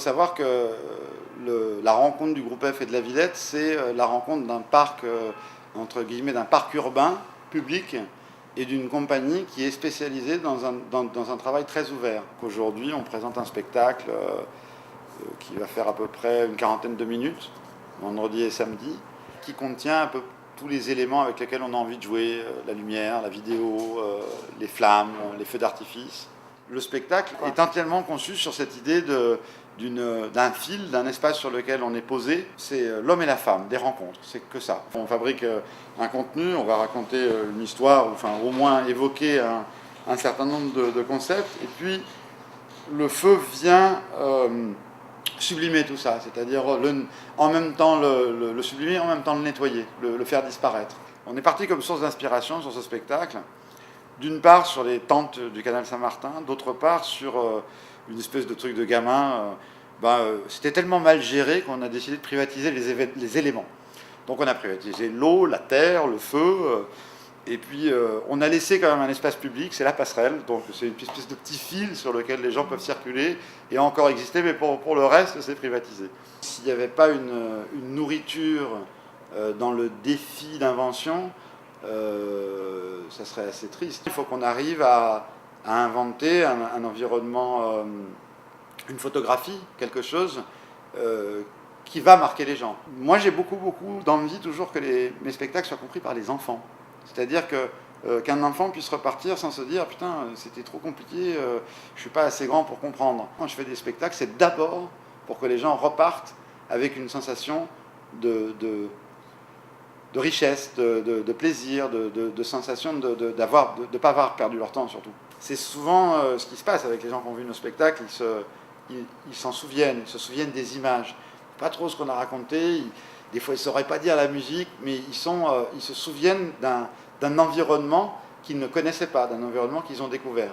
savoir que la rencontre du groupe F et de la Villette, c'est la rencontre d'un parc, entre guillemets, d'un parc urbain, public, et d'une compagnie qui est spécialisée dans un travail très ouvert. Aujourd'hui, on présente un spectacle qui va faire à peu près une quarantaine de minutes, vendredi et samedi, qui contient un peu tous les éléments avec lesquels on a envie de jouer, la lumière, la vidéo, les flammes, les feux d'artifice. Le spectacle est entièrement conçu sur cette idée d'un fil, d'un espace sur lequel on est posé. C'est l'homme et la femme, des rencontres, c'est que ça. On fabrique un contenu, on va raconter une histoire, enfin au moins évoquer un certain nombre de concepts, et puis le feu vient sublimer tout ça, c'est-à-dire en même temps le sublimer, en même temps le nettoyer, le faire disparaître. On est parti comme source d'inspiration sur ce spectacle, d'une part sur les tentes du canal Saint-Martin, d'autre part sur une espèce de truc de gamin. C'était tellement mal géré qu'on a décidé de privatiser les éléments. Donc on a privatisé l'eau, la terre, le feu, et puis on a laissé quand même un espace public, c'est la passerelle, donc c'est une espèce de petit fil sur lequel les gens peuvent circuler et encore exister, mais pour le reste c'est privatisé. S'il n'y avait pas une nourriture dans le défi d'invention, ça serait assez triste. Il faut qu'on arrive à inventer un environnement, une photographie, quelque chose qui va marquer les gens. Moi j'ai beaucoup d'envie toujours que mes spectacles soient compris par les enfants. C'est-à-dire qu'un enfant puisse repartir sans se dire « Putain, c'était trop compliqué, je ne suis pas assez grand pour comprendre ». Quand je fais des spectacles, c'est d'abord pour que les gens repartent avec une sensation de richesse, de plaisir, de sensation de ne pas avoir perdu leur temps surtout. C'est souvent ce qui se passe avec les gens qui ont vu nos spectacles, ils s'en souviennent, ils se souviennent des images. Pas trop ce qu'on a raconté, des fois ils ne sauraient pas dire la musique, mais ils se souviennent d'un environnement qu'ils ne connaissaient pas, d'un environnement qu'ils ont découvert.